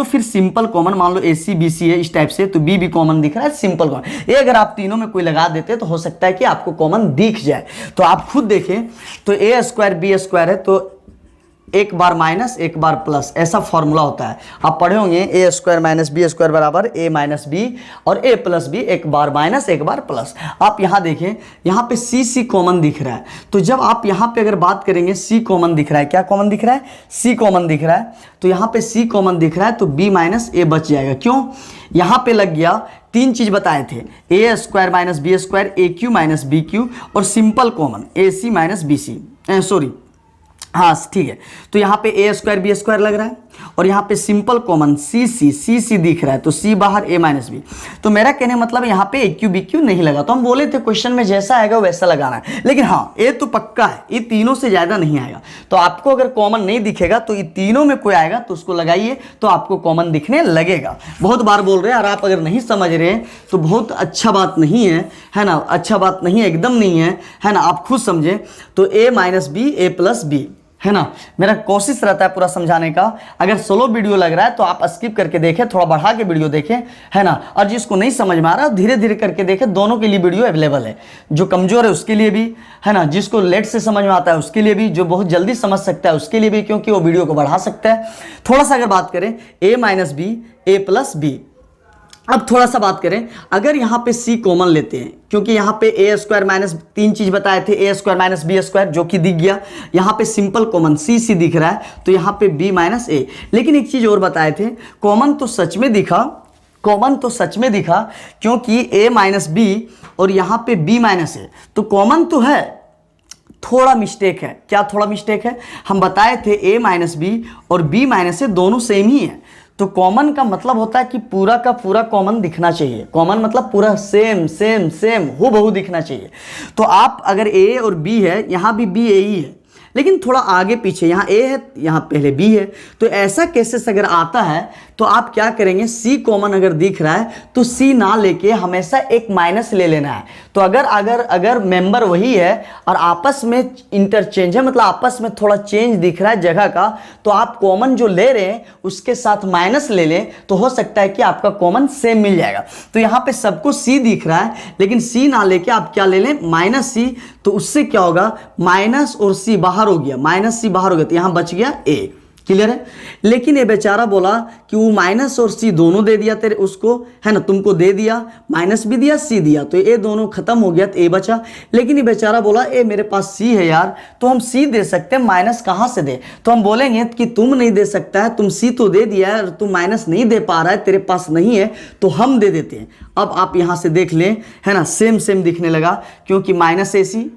फिर सिंपल कॉमन, मान लो ए सी बी सी है इस टाइप से, तो बी भी कॉमन दिख रहा है, सिंपल कॉमन, ये अगर आप तीनों में कोई लगा देते तो हो सकता है कि आपको कॉमन दिख जाए। तो आप खुद देखें, तो ए स्क्वायर बी स्क्वायर है तो एक बार माइनस एक बार प्लस, ऐसा फॉर्मूला होता है, आप पढ़े होंगे, ए स्क्वायर माइनस बी स्क्वायर बराबर ए माइनस बी और ए प्लस बी, एक बार माइनस एक बार प्लस। आप यहाँ देखें, यहाँ पे सी सी कॉमन दिख रहा है, तो जब आप यहाँ पे अगर बात करेंगे सी कॉमन दिख रहा है, क्या कॉमन दिख रहा है, सी कॉमन दिख रहा है, तो यहाँ पे सी कॉमन दिख रहा है तो बी माइनस ए बच जाएगा। क्यों, यहाँ पे लग गया, तीन चीज बताए थे, ए स्क्वायर माइनस बी स्क्वायर, ए क्यू माइनस बी क्यू और simple common A C minus b C, sorry हाँ ठीक है। तो यहाँ पे ए स्क्वायर बी स्क्वायर लग रहा है और यहाँ पे सिंपल कॉमन सी सी दिख रहा है, तो सी बाहर ए माइनस बी। तो मेरा कहने मतलब यहाँ पे ए क्यू बी क्यू नहीं लगा, तो हम बोले थे क्वेश्चन में जैसा आएगा वैसा लगाना है, लेकिन हाँ ए तो पक्का है, ये तीनों से ज़्यादा नहीं आएगा। तो आपको अगर कॉमन नहीं दिखेगा तो ये तीनों में कोई आएगा तो उसको लगाइए, तो आपको कॉमन दिखने लगेगा। बहुत बार बोल रहे हैं, और आप अगर नहीं समझ रहे हैं तो बहुत अच्छा बात नहीं है ना, अच्छा बात नहीं है, एकदम नहीं है ना, आप खुद समझें। तो A minus B A plus B, है ना, मेरा कोशिश रहता है पूरा समझाने का। अगर सोलो वीडियो लग रहा है तो आप स्किप करके देखें, थोड़ा बढ़ा के वीडियो देखें, है ना, और जिसको नहीं समझ में आ रहा धीरे धीरे करके देखें, दोनों के लिए वीडियो अवेलेबल है, जो कमजोर है उसके लिए भी, है ना, जिसको लेट से समझ में आता है उसके लिए भी, जो बहुत जल्दी समझ सकता है उसके लिए भी, क्योंकि वो वीडियो को बढ़ा सकता है। थोड़ा सा अगर बात करें ए माइनस बी ए प्लस बी, अब थोड़ा सा बात करें, अगर यहाँ पे c कॉमन लेते हैं, क्योंकि यहाँ पे ए स्क्वायर माइनस तीन चीज बताए थे, ए स्क्वायर माइनस बी स्क्वायर जो कि दिख गया, यहाँ पे सिंपल कॉमन सी दिख रहा है, तो यहाँ पे b माइनस ए। लेकिन एक चीज और बताए थे, कॉमन तो सच में दिखा, क्योंकि a माइनस बी और यहाँ पे b माइनस ए, तो कॉमन तो है, थोड़ा मिस्टेक है। क्या थोड़ा मिस्टेक है, हम बताए थे a माइनस बी और b माइनस ए दोनों सेम ही है, तो कॉमन का मतलब होता है कि पूरा का पूरा कॉमन दिखना चाहिए। कॉमन मतलब पूरा सेम हूबहू दिखना चाहिए। तो आप अगर a और b है, यहाँ भी b a ही है, लेकिन थोड़ा आगे पीछे, यहाँ ए है यहाँ पहले बी है, तो ऐसा केसेस अगर आता है तो आप क्या करेंगे, सी कॉमन अगर दिख रहा है तो सी ना लेके हमेशा एक माइनस ले लेना है। तो अगर मेंबर वही है और आपस में इंटरचेंज है, मतलब आपस में थोड़ा चेंज दिख रहा है जगह का, तो आप कॉमन जो ले रहे हैं उसके साथ माइनस ले लें, तो हो सकता है कि आपका कॉमन सेम मिल जाएगा। तो यहाँ पे सबको सी दिख रहा है, लेकिन सी ना लेके आप क्या ले लें, माइनस सी। तो उससे क्या होगा, माइनस और सी बाहर हो गया, माइनस सी बाहर हो गया, तो यहाँ बच गया ए। क्लियर है। लेकिन ये बेचारा बोला कि वो माइनस और सी दोनों दे दिया तेरे उसको, है ना, तुमको दे दिया, माइनस भी दिया सी दिया, तो ये दोनों खत्म हो गया, तो ए बचा। लेकिन ये बेचारा बोला ए मेरे पास सी है यार, तो हम सी दे सकते हैं, माइनस कहाँ से दे। तो हम बोलेंगे कि तुम नहीं दे सकता है, तुम सी तो दे दिया है, तुम माइनस नहीं दे पा रहा है, तेरे पास नहीं है, तो हम दे देते हैं। अब आप यहाँ से देख लें, है ना, सेम सेम दिखने लगा, क्योंकि माइनस ए सी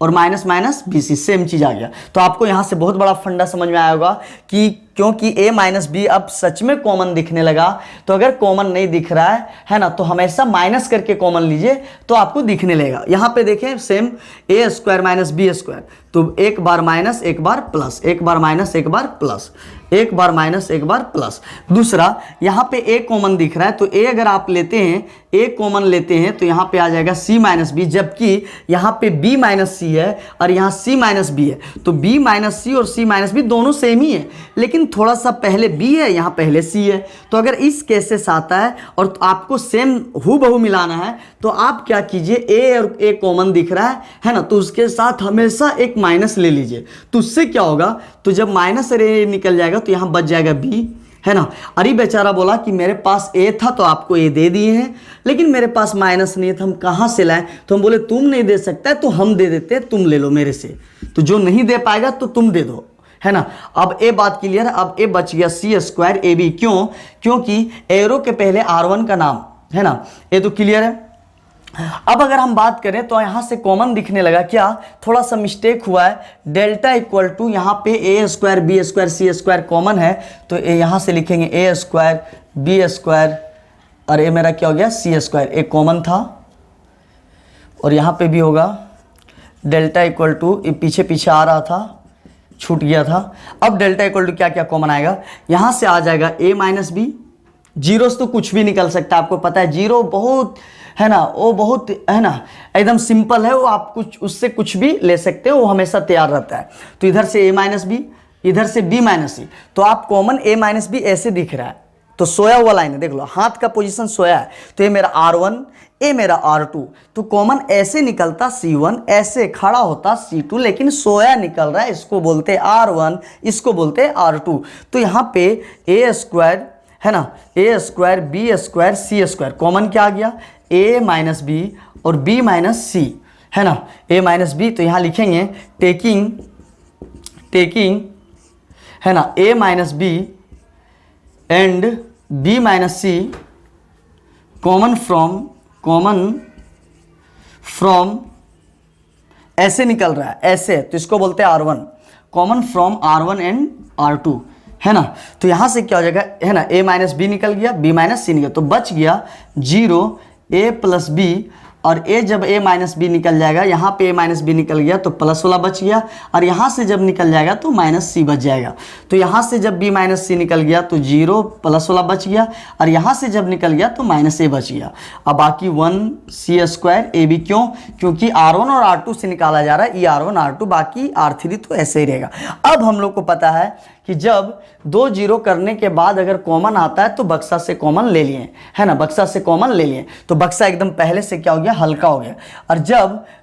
और minus minus b c same चीज आ गया। तो आपको यहां से बहुत बड़ा फंडा समझ में आया होगा कि क्योंकि a माइनस बी अब सच में कॉमन दिखने लगा, तो अगर कॉमन नहीं दिख रहा है ना, तो हमेशा माइनस करके कॉमन लीजिए तो आपको दिखने लगेगा। यहां पे देखें सेम ए स्क्वायर माइनस बी स्क्वायर, तो एक बार माइनस एक बार प्लस, एक बार माइनस एक बार प्लस, एक बार माइनस एक बार प्लस। दूसरा यहाँ पे a कॉमन दिख रहा है, तो a अगर आप लेते हैं, a कॉमन लेते हैं, तो यहाँ पे आ जाएगा c माइनस बी, जबकि यहाँ पे b माइनस सी है और यहाँ c माइनस बी है, तो b माइनस सी और c माइनस बी दोनों सेम ही है, लेकिन थोड़ा सा पहले b है, यहाँ पहले c है। तो अगर इस केसेस आता है और आपको सेम हूबहू मिलाना है, तो आप क्या कीजिए, a और a कॉमन दिख रहा है ना, तो उसके साथ हमेशा एक माइनस ले लीजिए। तो उससे क्या होगा, तो जब माइनस ए निकल जाएगा तो यहाँ बच जाएगा b, है ना। अरे बेचारा बोला कि मेरे पास a था तो आपको a दे दिए हैं, लेकिन मेरे पास माइनस नहीं था, हम कहाँ से लाएं। तो हम बोले तुम नहीं दे सकता है तो हम दे देते, तुम ले लो मेरे से, तो जो नहीं दे पाएगा तो तुम दे दो, है ना। अब ए बात क्लियर है। अब ए बच गया सी स्क्वायर ए बी, क्यों, क्योंकि एरो के पहले R1 का नाम, है ना। ये तो क्लियर है। अब अगर हम बात करें तो यहां से कॉमन दिखने लगा, क्या थोड़ा सा मिस्टेक हुआ है, डेल्टा इक्वल टू यहाँ पे ए स्क्वायर बी स्क्वायर सी स्क्वायर कॉमन है, तो यहां से लिखेंगे ए स्क्वायर बी स्क्वायर और ये मेरा क्या हो गया सी स्क्वायर, एक कॉमन था और यहाँ पे भी होगा डेल्टा इक्वल टू, पीछे पीछे आ रहा था छूट गया था। अब डेल्टा इक्वल टू क्या क्या कॉमन आएगा, यहाँ से आ जाएगा a माइनस बी, जीरो से तो कुछ भी निकल सकता है, आपको पता है जीरो बहुत, है ना, वो बहुत, है ना, एकदम सिंपल है वो, आप कुछ उससे कुछ भी ले सकते हो, वो हमेशा तैयार रहता है। तो इधर से a माइनस बी, इधर से b माइनस सी, तो आप कॉमन a माइनस बी ऐसे दिख रहा है, तो सोया हुआ लाइन है, देख लो हाथ का पोजीशन सोया है, तो ये मेरा R1, ये मेरा R2, तो कॉमन ऐसे निकलता C1, ऐसे खड़ा होता C2, लेकिन सोया निकल रहा है, इसको बोलते R1, इसको बोलते R2। तो यहाँ पे a स्क्वायर, है ना, a square B square C square, common क्या आ गया a माइनस बी और b माइनस सी, है ना, a माइनस बी, तो यहाँ लिखेंगे टेकिंग, है ना, a minus b and b minus c common from ऐसे निकल रहा है, ऐसे, तो इसको बोलते हैं R1, common from R1 and R2, है ना। तो यहां से क्या हो जाएगा, है ना, a माइनस बी निकल गया, b माइनस सी निकल, तो बच गया 0 a प्लस बी, और a जब a माइनस बी निकल जाएगा, यहाँ पे a माइनस बी निकल गया तो प्लस वाला बच गया, और यहाँ से जब निकल जाएगा तो माइनस सी बच जाएगा। तो यहाँ से जब b माइनस सी निकल गया तो 0 प्लस वाला बच गया, और यहाँ से जब निकल गया तो माइनस ए बच गया। अब बाकी 1 सी स्क्वायर ए बी, क्यों, क्योंकि R1 और R2 से निकाला जा रहा है, ये R1 R2, बाकी R3 तो ऐसे ही रहेगा। अब हम लोग को पता है कि जब 2 0 करने के बाद अगर कॉमन आता है तो बक्सा से कॉमन ले लिए, है ना, बक्सा से कॉमन ले लिए, तो बक्सा एकदम पहले से क्या हो गया, हल्का हो गया। और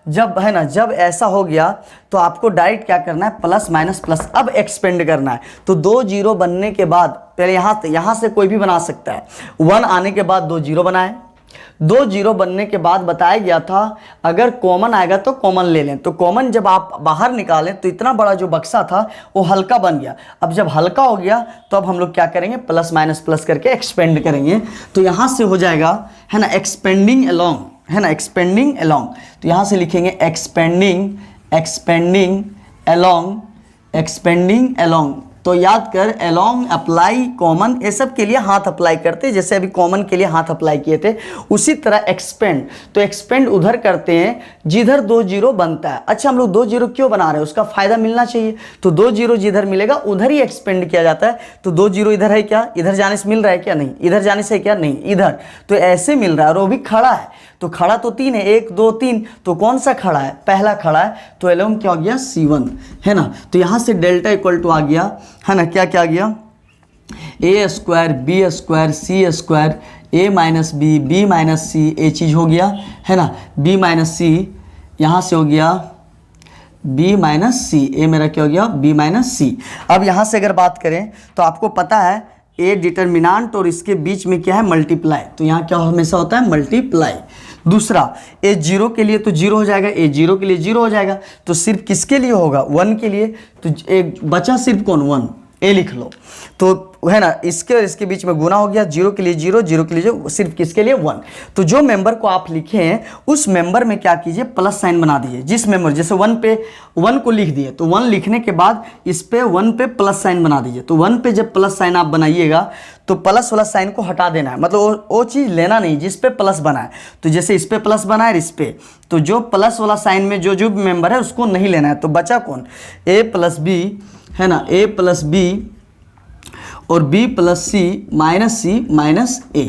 जब है ना, जब ऐसा हो गया तो आपको डायरेक्ट क्या करना है, प्लस माइनस प्लस, अब एक्सपेंड करना है। तो 2 0 बनने के बाद पहले यहाँ से कोई भी बना सकता है, 1 आने के बाद 2 0 बनाए, 2 0 बनने के बाद बताया गया था अगर कॉमन आएगा तो कॉमन ले लें, तो कॉमन जब आप बाहर निकालें तो इतना बड़ा जो बक्सा था वो हल्का बन गया। अब जब हल्का हो गया तो अब हम लोग क्या करेंगे, प्लस माइनस प्लस करके एक्सपेंड करेंगे, तो यहाँ से हो जाएगा, है ना, एक्सपेंडिंग अलोंग, है ना, एक्सपेंडिंग अलोंग, तो यहाँ से लिखेंगे एक्सपेंडिंग तो याद कर अलोंग, अप्लाई, कॉमन, ये सब के लिए हाथ अप्लाई करते, जैसे अभी कॉमन के लिए हाथ अप्लाई किए थे, उसी तरह एक्सपेंड, तो एक्सपेंड उधर करते हैं जिधर 2 जीरो बनता है। अच्छा हम लोग 2 जीरो क्यों बना रहे हैं, उसका फायदा मिलना चाहिए, तो 2 जीरो जिधर मिलेगा उधर ही एक्सपेंड किया जाता है। तो 2 जीरो इधर है क्या, इधर जाने से मिल रहा है क्या, नहीं, इधर जाने से क्या, नहीं, इधर, तो ऐसे मिल रहा है, और वो भी खड़ा है, तो खड़ा तो 3 है, 1 2 3, तो कौन सा खड़ा है, पहला खड़ा है, तो अलोंग क्या हो गया, C1 है ना। तो यहाँ से डेल्टा इक्वल टू आ गया है ना, क्या क्या आ गया, a square B square C square a minus B B minus C, ये चीज़ हो गया है ना, b माइनस सी, यहाँ से हो गया b माइनस सी, ए मेरा क्या हो गया, b माइनस सी। अब यहाँ से अगर बात करें तो आपको पता है ए डिटर्मिनांट और इसके बीच में क्या है, मल्टीप्लाई, तो यहाँ क्या हमेशा होता है, मल्टीप्लाई। दूसरा ए जीरो के लिए तो जीरो हो जाएगा, ए जीरो के लिए जीरो हो जाएगा, तो सिर्फ किसके लिए होगा, 1 के लिए, तो एक बचा सिर्फ कौन, 1, ए लिख लो, तो है ना, इसके और इसके बीच में गुना हो गया, जीरो के लिए जीरो, जीरो के लिए जो, सिर्फ किसके लिए, 1। तो जो मेंबर को आप लिखे हैं उस मेंबर में क्या कीजिए, प्लस साइन बना दीजिए, जिस मेंबर, जैसे 1 पे 1 को लिख दिए, तो 1 लिखने के बाद इस पे 1 पे प्लस साइन बना दीजिए, तो 1 पे जब प्लस साइन आप बनाइएगा तो प्लस वाला साइन को हटा देना है, मतलब वो चीज़ लेना नहीं जिस पे प्लस बना है, तो जैसे इस पे प्लस बना है इस पे, तो जो प्लस वाला साइन में जो जो मेंबर है उसको नहीं लेना है, तो बचा कौन, a प्लस बी है ना, a प्लस बी और b प्लस सी माइनस ए,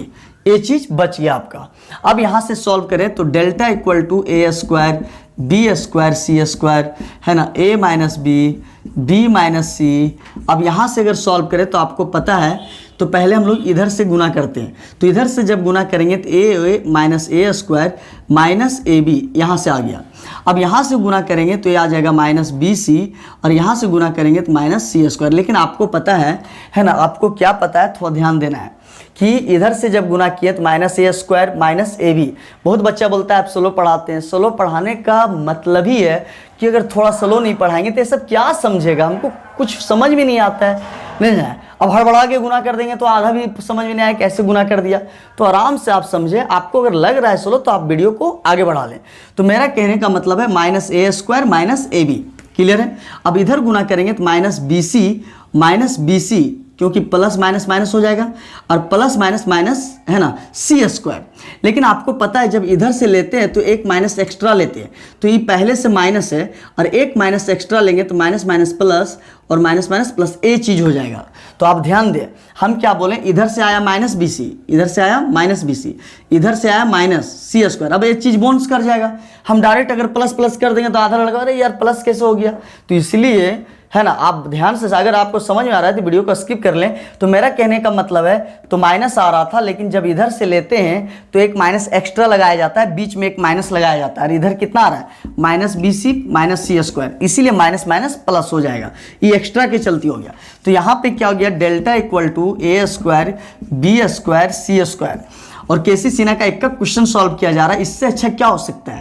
ये चीज़ बच गया आपका। अब यहाँ से सॉल्व करें तो delta equal to a square B square C square है ना, a minus b minus c. अब यहाँ से अगर सॉल्व करें तो आपको पता है, तो पहले हम लोग इधर से गुना करते हैं, तो इधर से जब गुना करेंगे तो A minus A square minus A B यहाँ से आ गया। अब यहाँ से गुना करेंगे तो ये आ जाएगा माइनस बी सी, और यहाँ से गुना करेंगे तो माइनस सी स्क्वायर। लेकिन आपको पता है ना, आपको क्या पता है, थोड़ा ध्यान देना है कि इधर से जब गुना किए तो माइनस ए स्क्वायर माइनस ए बी। बहुत बच्चा बोलता है आप स्लो पढ़ाते हैं, स्लो पढ़ाने का मतलब ही है कि अगर थोड़ा स्लो नहीं पढ़ाएंगे तो ये सब क्या समझेगा, हमको कुछ समझ भी नहीं आता है, नहीं है। अब हड़बड़ा के गुना कर देंगे तो आधा भी समझ में नहीं आया कैसे गुना कर दिया, तो आराम से आप समझे। आपको अगर लग रहा है स्लो तो आप वीडियो को आगे बढ़ा लें। तो मेरा कहने का मतलब है माइनस ए स्क्वायर माइनस ए बी, क्लियर है। अब इधर गुना करेंगे तो माइनस बी सी, क्योंकि प्लस माइनस माइनस हो जाएगा, और प्लस माइनस माइनस है ना, सी स्क्वायर। लेकिन आपको पता है जब इधर से लेते हैं तो एक माइनस एक्स्ट्रा लेते हैं, तो ये पहले से माइनस है और एक माइनस एक्स्ट्रा लेंगे तो माइनस माइनस प्लस और माइनस माइनस प्लस ए चीज़ हो जाएगा। तो आप ध्यान दें, हम क्या बोलें, इधर से आया माइनस बी सी, इधर से आया माइनस बी सी, इधर से आया माइनस सी स्क्वायर। अब एक चीज़ बोन्स कर जाएगा, हम डायरेक्ट अगर प्लस प्लस कर देंगे तो आधा लगा, अरे यार प्लस कैसे हो गया। तो इसलिए है ना, आप ध्यान से, अगर आपको समझ में आ रहा है तो वीडियो को स्किप कर लें। तो मेरा कहने का मतलब है, तो माइनस आ रहा था, लेकिन जब इधर से लेते हैं तो एक माइनस एक्स्ट्रा लगाया जाता है, बीच में एक माइनस लगाया जाता है, और इधर कितना आ रहा है, माइनस बी सी माइनस सी स्क्वायर, इसीलिए माइनस माइनस प्लस हो जाएगा, ये एक्स्ट्रा के चलती हो गया। तो यहाँ पे क्या हो गया, delta equal to a square B square C square. और केसी सिन्हा का एक का क्वेश्चन सॉल्व किया जा रहा है, इससे अच्छा क्या हो सकता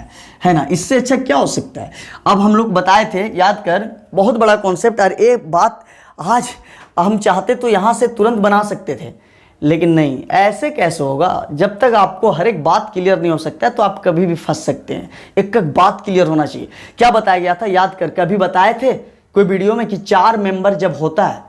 है ना, इससे अच्छा क्या हो सकता है। अब हम लोग बताए थे, याद कर, बहुत बड़ा कॉन्सेप्ट, और एक बात आज हम चाहते तो यहाँ से तुरंत बना सकते थे, लेकिन नहीं, ऐसे कैसे होगा। जब तक आपको हर एक बात क्लियर नहीं हो सकता है तो आप कभी भी फंस सकते हैं। एक एक बात क्लियर होना चाहिए। क्या बताया गया था, याद कर, कभी बताए थे कोई वीडियो में कि 4 मेंबर जब होता है,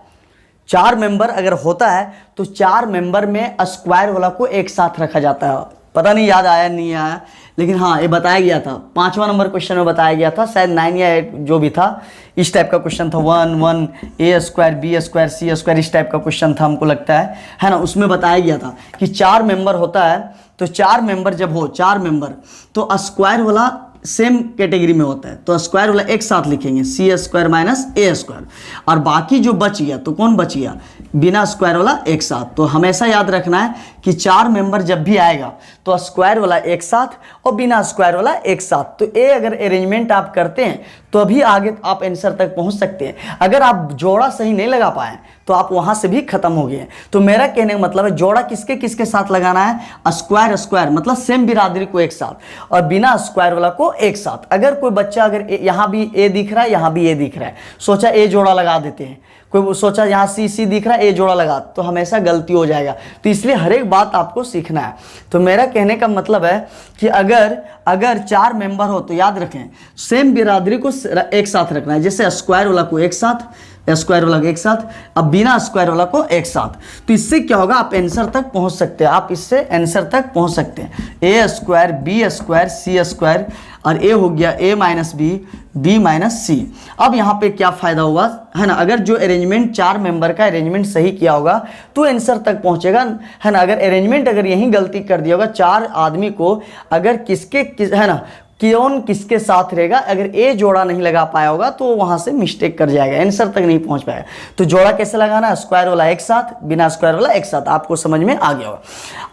4 मेंबर अगर होता है तो 4 मेंबर में स्क्वायर वाला को एक साथ रखा जाता है। पता नहीं याद आया नहीं आया, लेकिन हाँ ये बताया गया था, 5वां नंबर क्वेश्चन में बताया गया था, शायद 9 या 8 जो भी था, इस टाइप का क्वेश्चन था, 1 1 ए स्क्वायर बी स्क्वायर सी स्क्वायर, इस टाइप का क्वेश्चन था, हमको लगता है ना। उसमें बताया गया था कि 4 मेंबर होता है, तो 4 मेंबर जब हो, 4 मेंबर, तो स्क्वायर वाला सेम कैटेगरी में होता है, तो स्क्वायर वाला एक साथ लिखेंगे, सी स्क्वायर माइनस ए स्क्वायर, और बाकी जो बच गया तो कौन बच गया, बिना स्क्वायर वाला एक साथ। तो हमेशा याद रखना है कि 4 मेंबर जब भी आएगा तो स्क्वायर वाला एक साथ और बिना स्क्वायर वाला एक साथ। तो ये अगर अरेंजमेंट आप करते हैं तो अभी आगे आप आंसर तक पहुंच सकते हैं। अगर आप जोड़ा सही नहीं लगा पाए तो आप वहां से भी खत्म हो गए। तो मेरा कहने का मतलब है, जोड़ा किसके किसके साथ लगाना है, स्क्वायर स्क्वायर मतलब सेम बिरादरी को एक साथ, और बिना स्क्वायर वाला को एक साथ। अगर कोई बच्चा, अगर यहाँ भी ए दिख रहा है, यहाँ भी ए दिख रहा है, सोचा ए जोड़ा लगा देते हैं, कोई सोचा यहाँ सी सी दिख रहा है, ए जोड़ा लगा, तो हमेशा गलती हो जाएगा। तो इसलिए हर एक बात आपको सीखना है। तो मेरा कहने का मतलब है कि अगर 4 मेंबर हो तो याद रखें सेम बिरादरी को एक साथ रखना है, जैसे स्क्वायर वाला को एक साथ, स्क्वायर वाला को एक साथ, अब बिना स्क्वायर वाला को एक साथ। तो इससे क्या होगा, आप आंसर तक पहुंच सकते हैं, आप इससे आंसर तक पहुंच सकते हैं। ए स्क्वायर बी स्क्वायर सी स्क्वायर, और ए हो गया ए माइनस बी माइनस सी। अब यहाँ पे क्या फायदा हुआ है ना, अगर जो अरेंजमेंट 4 मेंबर का अरेंजमेंट सही किया होगा तो आंसर तक पहुंचेगा, है ना। अगर अरेंजमेंट अगर यहीं गलती कर दिया होगा, 4 आदमी को अगर है ना कौन किसके साथ रहेगा, अगर ए जोड़ा नहीं लगा पाया होगा तो वहां से मिस्टेक कर जाएगा, आंसर तक नहीं पहुंच पाएगा। तो जोड़ा कैसे लगाना, स्क्वायर वाला एक साथ, बिना स्क्वायर वाला एक साथ, आपको समझ में आ गया होगा।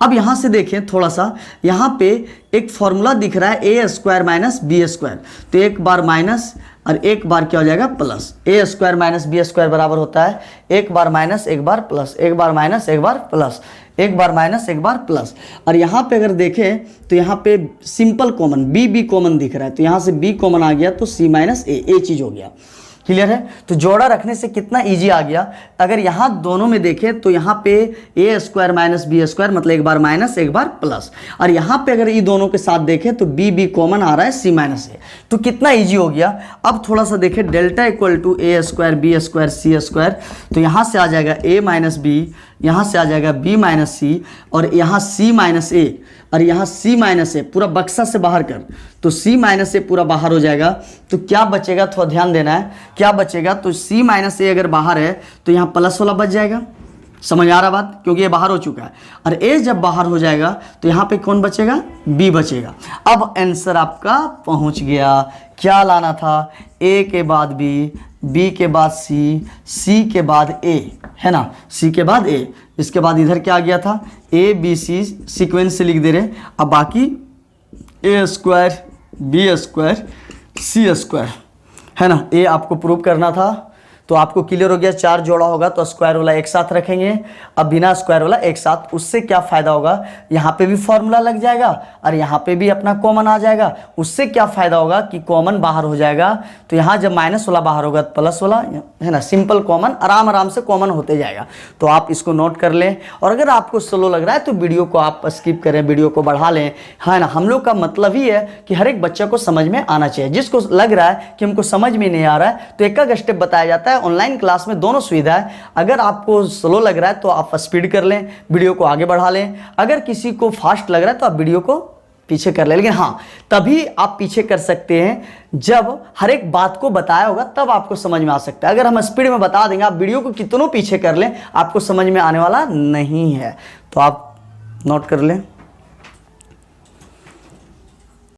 अब यहां से देखें थोड़ा सा, यहां पे एक फॉर्मूला दिख रहा है ए स्क्वायर माइनस बी स्क्वायर, तो एक बार माइनस और एक बार क्या हो जाएगा प्लस। ए स्क्वायर माइनस बी स्क्वायर बराबर होता है एक बार माइनस एक बार प्लस, एक बार माइनस एक बार प्लस, एक बार माइनस एक बार प्लस। और यहाँ पे अगर देखें तो यहाँ पे सिंपल कॉमन बी कॉमन दिख रहा है, तो यहाँ से बी कॉमन आ गया तो सी माइनस ए चीज हो गया। क्लियर है, तो जोड़ा रखने से कितना इजी आ गया। अगर यहाँ दोनों में देखें तो यहाँ पे ए स्क्वायर माइनस बी स्क्वायर मतलब एक बार माइनस एक बार प्लस, और यहाँ पे अगर ये दोनों के साथ देखें तो बी कॉमन आ रहा है सी माइनस ए, तो कितना इजी हो गया। अब थोड़ा सा देखें delta equal to a square B square C square, तो यहाँ से आ जाएगा ए माइनस बी, यहाँ से आ जाएगा बी माइनस सी, और यहाँ सी माइनस ए, और यहाँ सी माइनस ए पूरा बक्सा से बाहर कर, तो सी माइनस ए पूरा बाहर हो जाएगा। तो क्या बचेगा, थोड़ा ध्यान देना है, क्या बचेगा, तो सी माइनस ए अगर बाहर है तो यहाँ प्लस वाला बच जाएगा। समझ आ रहा बात, क्योंकि ये बाहर हो चुका है, और ए जब बाहर हो जाएगा तो यहाँ पे कौन बचेगा, बी बचेगा। अब आंसर आपका पहुँच गया। क्या लाना था, ए के बाद बी के बाद सी के बाद ए, है ना, सी के बाद ए, इसके बाद इधर क्या आ गया था, ए बी सी सीक्वेंस से लिख दे रहे। अब बाकी ए स्क्वायर बी स्क्वायर सी स्क्वायर, है ना, ए आपको प्रूव करना था। तो आपको क्लियर हो गया, 4 जोड़ा होगा तो स्क्वायर वाला एक साथ रखेंगे, अब बिना स्क्वायर वाला एक साथ। उससे क्या फ़ायदा होगा, यहाँ पे भी फॉर्मूला लग जाएगा और यहाँ पे भी अपना कॉमन आ जाएगा। उससे क्या फ़ायदा होगा कि कॉमन बाहर हो जाएगा, तो यहाँ जब माइनस वाला बाहर होगा तो प्लस वाला, है ना, सिंपल कॉमन आराम से कॉमन होते जाएगा। तो आप इसको नोट कर लें, और अगर आपको स्लो लग रहा है तो वीडियो को आप स्किप करें, वीडियो को बढ़ा लें, है ना। हम लोग का मतलब ही है कि हर एक बच्चे को समझ में आना चाहिए। जिसको लग रहा है कि हमको समझ में नहीं आ रहा है तो एक स्टेप बताया जाता है। ऑनलाइन क्लास में दोनों सुविधा है। अगर आपको स्लो लग रहा है तो आप स्पीड कर लें, वीडियो को आगे बढ़ा लें। अगर किसी को फास्ट लग रहा है तो आप वीडियो को पीछे कर लें। लेकिन हाँ, तभी आप पीछे कर सकते हैं जब हर एक बात को बताया होगा, तब आपको समझ में आ सकता है। अगर हम स्पीड में बता देंगे, आप वीडियो को कितनों पीछे कर लें, आपको समझ में आने वाला नहीं है। तो आप नोट कर लें।